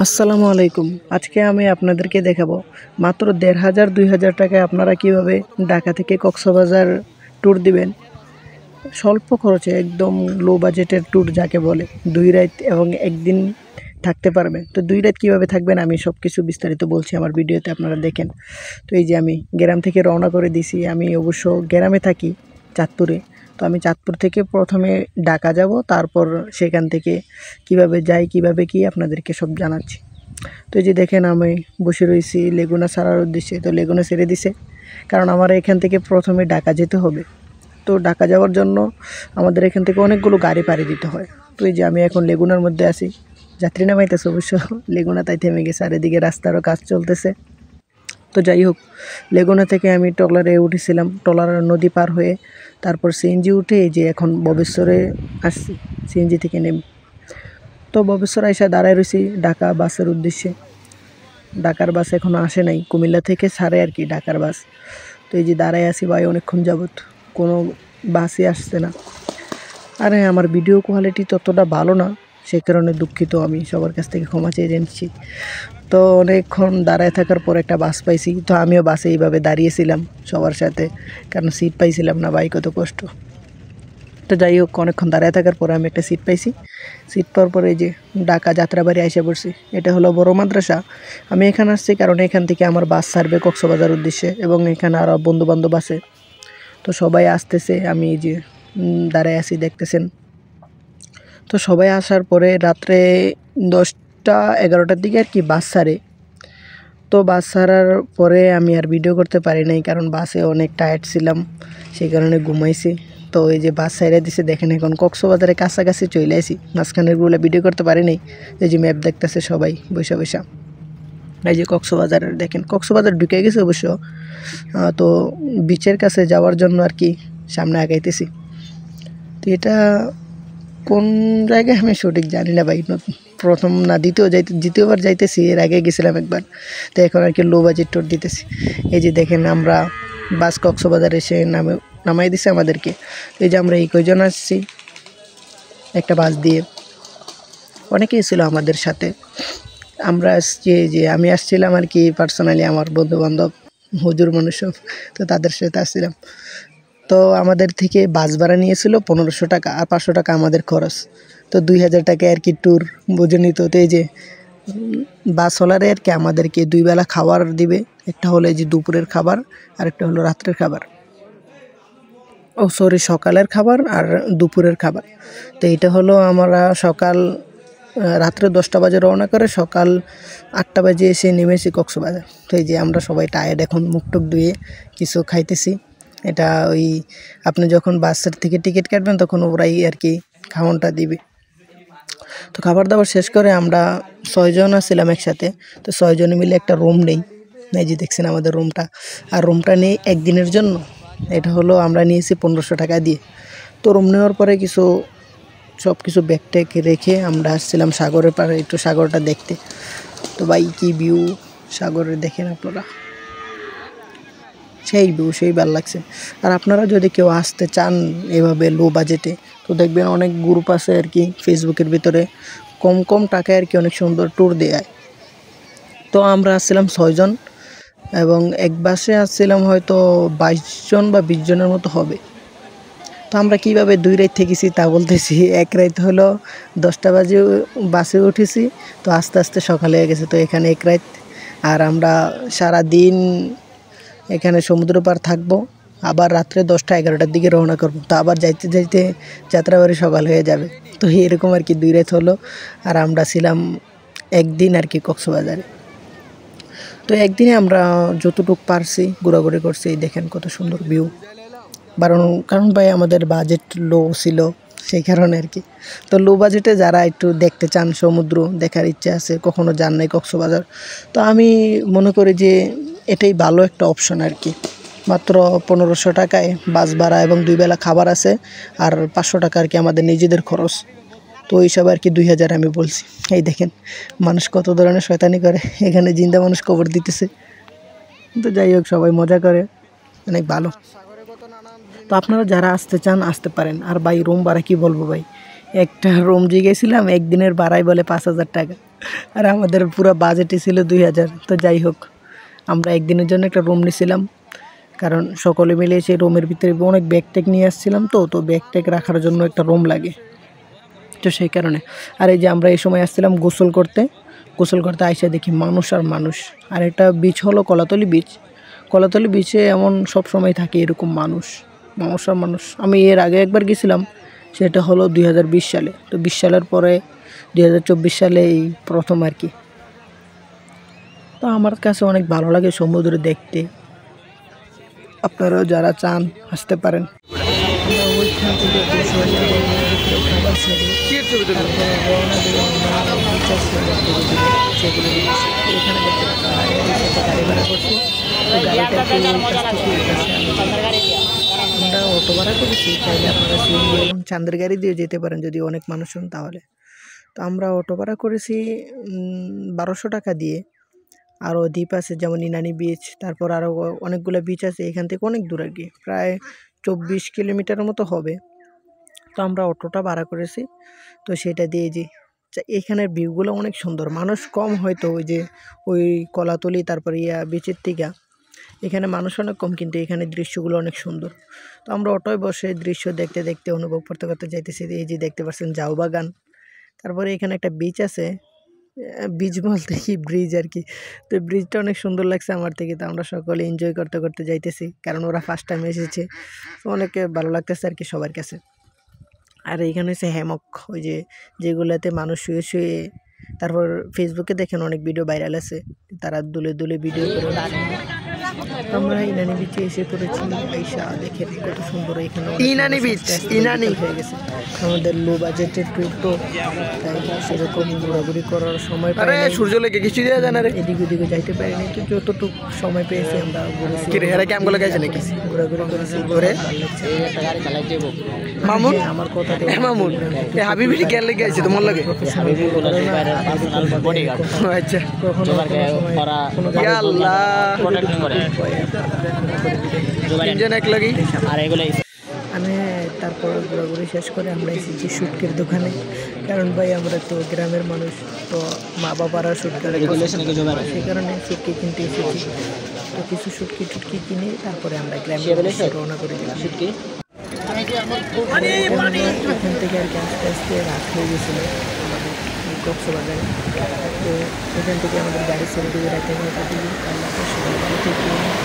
আসসালামু আলাইকুম। আজকে আমি আপনাদেরকে দেখাবো মাত্র ১,৫০০-২,০০০ টাকায় আপনারা কিভাবে ঢাকা থেকে কক্সবাজার ট্যুর দিবেন। স্বল্প খরচে একদম লো বাজেটের ট্যুর যাকে বলে। ২ রাত এবং ১ দিন থাকতে পারবেন। তো ২ রাত কিভাবে থাকবেন আমি সবকিছু বিস্তারিত বলছি আমার ভিডিওতে, আপনারা দেখেন। তো এই যে আমি গ্রাম থেকে রওনা করে দিছি। আমি অবশ্য গ্রামে থাকি, চাঁদপুরে। তো আমি চাঁদপুর থেকে প্রথমে ঢাকা যাব, তারপর সেখান থেকে কিভাবে যাই, কিভাবে কি আপনাদেরকে সব জানাচ্ছি। তো এই যে দেখেন আমি বসে রয়েছি লেগুনা ছাড়ার উদ্দেশ্যে। তো লেগুনা ছেড়ে দিছে, কারণ আমার এখান থেকে প্রথমে ঢাকা যেতে হবে। তো ঢাকা যাওয়ার জন্য আমাদের এখান থেকে অনেকগুলো গাড়ি পাড়ি দিতে হয়। তো এই যে আমি এখন লেগুনার মধ্যে আছি, যাত্রী নামাইতেছে অবশ্য। লেগুনা তাই থেমে গেছে, আর এদিকে রাস্তারও কাজ চলতেছে। তো যাই হোক, লেগুনা থেকে আমি ট্রলারে উঠেছিলাম, ট্রলার নদী পার হয়ে তারপর সিএনজি উঠে এই যে এখন ববেশ্বরে আসছি সিএনজি থেকে নেমে। তো ববেশ্বর আইসা দাঁড়ায় রয়েছি ঢাকা বাসের উদ্দেশ্যে। ঢাকার বাস এখনও আসে নাই, কুমিল্লা থেকে ছাড়ে আর কি ঢাকার বাস। তো এই যে দাঁড়ায় আছি ভাই অনেকক্ষণ যাবত, কোনো বাসই আসছে না। আরে আমার ভিডিও কোয়ালিটি ততটা ভালো না, সে কারণে দুঃখিত, আমি সবার কাছ থেকে ক্ষমা চেয়ে নিচ্ছি। তো অনেকক্ষণ দাঁড়ায় থাকার পর একটা বাস পাইছি। তো আমিও বাসে এইভাবে দাঁড়িয়েছিলাম সবার সাথে, কারণ সিট পাইছিলাম না, ভাই কত কষ্ট। তো যাই হোক, অনেকক্ষণ দাঁড়ায় থাকার পরে আমি একটা সিট পাইছি। সিট পাওয়ার পরে এই যে ঢাকা যাত্রাবাড়ি এসে পড়ছি। এটা হলো বড় মাদ্রাসা। আমি এখানে আসছি কারণ এখান থেকে আমার বাস ছাড়বে কক্সবাজার উদ্দেশ্যে, এবং এখানে আরও বন্ধুবান্ধব আছে। তো সবাই আসতেছে, আমি এই যে দাঁড়ায় আছি দেখতেছেন। তো সবাই আসার পরে রাত্রে 10টা-11টার দিকে আর কি বাস ছাড়ে। তো বাস ছাড়ার পরে আমি আর ভিডিও করতে পারি নাই, কারণ বাসে অনেক টায়ার্ড ছিলাম, সেই কারণে ঘুমাইছি। তো এই যে বাস ছাইড়া দিছে, দেখেন এখন কক্সবাজারের কাছাকাছি চলে আসি। মাঝখানেরগুলো ভিডিও করতে পারি নাই। এই যে ম্যাপ দেখতেছে সবাই বৈশা বৈশা। এই যে কক্সবাজারের দেখেন, কক্সবাজার ঢুকে গেছে অবশ্য। তো বিচের কাছে যাওয়ার জন্য আর কি সামনে আগাইতেছি। তো এটা কোন জায়গায় আমি সঠিক জানি না ভাই, প্রথম না দ্বিতীয়বার যাইতেছি, এর আগে গেছিলাম একবার। তো এখন আর কি লো বাজেট ট্যুর দিতেছি। এই যে দেখেন আমরা বাস কক্সবাজার এসে নামাই দিছে আমাদেরকে। এই যে আমরা এই কয়জন আসছি একটা বাস দিয়ে, অনেকেই ছিল আমাদের সাথে। আমরা আসছি, এই যে আমি আসছিলাম আর কি পার্সোনালি, আমার বন্ধুবান্ধব হুজুর মানুষ সব, তো তাদের সাথে আসছিলাম। তো আমাদের থেকে বাস ভাড়া নিয়েছিল ১৫০০ টাকা, আর ৫০০ টাকা আমাদের খরচ। তো ২,০০০ টাকা আর কি ট্যুর বুঝে নিত। তো এই যে বাসওয়ালারে আর কি আমাদেরকে ২ বেলা খাবার দিবে। একটা হলো এই যে দুপুরের খাবার, আর একটা হলো রাত্রের খাবার। ও সরি, সকালের খাবার আর দুপুরের খাবার। তো এইটা হলো আমরা সকাল রাত্রে 10টা বাজে রওনা করে সকাল 8টা বাজে এসে নেমেছি কক্সবাজার। তো এই যে আমরা সবাই টায়ার্ড, এখন মুখ টুক ধুয়ে কিছু খাইতেছি। এটা ওই আপনি যখন বাসের থেকে টিকিট কাটবেন তখন ওরাই আর কি খাওয়ানটা দিবে। তো খাবার দাবার শেষ করে আমরা 6জন আসছিলাম একসাথে। তো 6জনে মিলে একটা রুম নেই, এই যে দেখছেন আমাদের রুমটা। আর রুমটা নেই একদিনের জন্য। এটা হলো আমরা নিয়েছি ১৫০০ টাকা দিয়ে। তো রুম নেওয়ার পরে সব কিছু ব্যাগ ট্যাগ রেখে আমরা আসছিলাম সাগরের পাড়ে একটু সাগরটা দেখতে। তো ভাই কি ভিউ সাগরের, দেখেন আপনারা, সেই ভিউ, সেই ভালো লাগছে। আর আপনারা যদি কেউ আসতে চান এভাবে লো বাজেটে, তো দেখবেন অনেক গ্রুপ আছে আর কি ফেসবুকের ভিতরে, কম কম টাকায় আর কি অনেক সুন্দর ট্যুর দেয়। তো আমরা আসছিলাম 6জন, এবং এক বাসে আসছিলাম হয়তো 22জন বা 20জনের মতো হবে। তো আমরা কীভাবে 2 রাত থেকেছি তা বলতেছি। এক রাত হলো 10টা বাজে বাসে উঠেছি, তো আস্তে আস্তে সকাল হয়ে গেছে। তো এখানে এক রাত, আর আমরা সারা দিন এখানে সমুদ্র পার থাকবো। আবার রাত্রে 10টা-11টার দিকে রওনা করব। তো আবার যাইতে যাইতে যাত্রাবাড়ি সকাল হয়ে যাবে। তো এরকম আর কি 2 রাত হলো, আর আমরা ছিলাম একদিন আর কি কক্সবাজারে। তো একদিনে আমরা যতটুকু পারছি ঘোরাঘুরি করছি। দেখেন কত সুন্দর ভিউ। কারণ ভাই আমাদের বাজেট লো ছিল, সেই কারণে আর কি। তো লো বাজেটে যারা একটু দেখতে চান, সমুদ্র দেখার ইচ্ছা আছে, কখনো যান নাই কক্সবাজার, তো আমি মনে করি যে এটাই ভালো একটা অপশন আর কি। মাত্র ১৫০০ টাকায় বাস ভাড়া এবং 2 বেলা খাবার আছে, আর ৫০০ টাকা আর কি আমাদের নিজেদের খরচ। তো ওই হিসাবে আর কি ২,০০০ আমি বলছি। এই দেখেন মানুষ কত ধরনের শয়তানি করে, এখানে জিন্দা মানুষ কবর দিতেছে। তো যাই হোক, সবাই মজা করে, অনেক ভালো। তো আপনারা যারা আসতে চান আসতে পারেন। আর ভাই রুম ভাড়া কী বলবো ভাই, একটা রুম জিগেছিলাম, একদিনের ভাড়াই বলে 5,000 টাকা, আর আমাদের পুরো বাজেটই ছিল 2,000। তো যাই হোক, আমরা একদিনের জন্য একটা রুম নিয়েছিলাম, কারণ সকলে মিলে সেই রুমের ভিতরে অনেক ব্যাগ ট্যাগ নিয়ে আসছিলাম। তো ব্যাগ ট্যাগ রাখার জন্য একটা রুম লাগে, তো সেই কারণে। আর এই যে আমরা এই সময় আসছিলাম গোসল করতে আইসা দেখি মানুষ আর মানুষ। আর একটা বিচ হলো কলাতলি বিচ। কলাতলি বিচে এমন সব সময় থাকে এরকম মানুষ আর মানুষ। আমি এর আগে একবার গেছিলাম, সেটা হলো 2020 সালে। তো 20 সালের পরে 2024 সালে এই প্রথম আর কি। তো আমার কাছে অনেক ভালো লাগে সমুদ্র দেখতে। আপনারাও যারা চান আসতে পারেন। ওইখান থেকে খাবার সেরে তারপরে রওনা দিলাম আমরা বিচার সেগুলো এখানে দেখতে গাড়ি ভাড়া করছি। আমরা অটো ভাড়া করেছি, চাইলে আপনারা সিএনজি এবং চাঁদের গাড়ি দিয়ে যেতে পারেন যদি অনেক মানুষ হন তাহলে। তো আমরা অটো ভাড়া করেছি 1200 টাকা দিয়ে। আরও দ্বীপ আছে যেমন ইনানি বিচ, তারপর আরও অনেকগুলো বিচ আছে এখান থেকে অনেক দূর আর কি, প্রায় 24 কিলোমিটারের মতো হবে। তো আমরা অটোটা ভাড়া করেছি, তো সেটা দিয়ে যে এখানের ভিউগুলো অনেক সুন্দর। মানুষ কম হয়তো ওই কলাতলি তারপর বিচের থেকে এখানে মানুষ অনেক কম, কিন্তু এখানে দৃশ্যগুলো অনেক সুন্দর। তো আমরা অটোয় বসে দৃশ্য দেখতে দেখতে অনুভব করতে যাইতেছি। এই যে দেখতে পাচ্ছেন ঝাউ বাগান, তারপরে এখানে একটা বিচ আছে, বিচ বলতে কি ব্রিজ আর কি। তো ব্রিজটা অনেক সুন্দর লাগছে আমার থেকে। তো আমরা সকলে এনজয় করতে যাইতেছি, কারণ ওরা ফার্স্ট টাইম এসেছে, তো অনেকে ভালো লাগতেছে আর কি সবার কাছে। আর এইখানে হচ্ছে হ্যামক, যেগুলোতে মানুষ শুয়ে তারপর ফেসবুকে দেখেন অনেক ভিডিও ভাইরাল আছে, তারা দুলে ভিডিও করে। আমরা ইনানি বিচে এসে পড়েছি। আইসা দেখেন কত সুন্দর, এখানে ইনানি বিচ হয়ে গেছে। আমাদের লো বাজেটের ট্যুর, তো তাই সেরকম ঘোরাঘুরি করার সময় পাই নাই। সূর্য লেগে কিছু দেওয়া যায় না রে, এদিক ওদিকে যাইতে পারিনি। তো যতটুকু সময় পেয়েছি আমরা ঘুরেছি, ঘোরাঘুরি করেছি। মামুন আমার কথা মামুন হাবিবি কেন লেগে আছে তোমার লাগে? আচ্ছা আমি তারপর ঘোরাঘুরি শেষ করে আমরা এসেছি শুটকির দোকানে, কারণ ভাই আমরা তো গ্রামের মানুষ, তো মা বাবারা শুটকি, সেই কারণে শুটকি কিনতে এসেছি। তো কিছু শুটকি কিনে তারপরে আমরা গ্রামে রওনা করে দিলাম। এখান থেকে আর কি আস্তে আস্তে রাত হয়ে গেছিলো আমাদের কক্সবাজারে। তো এখান থেকে আমাদের গাড়ি ছেড়ে দিয়ে রাতে 9টার দিকে।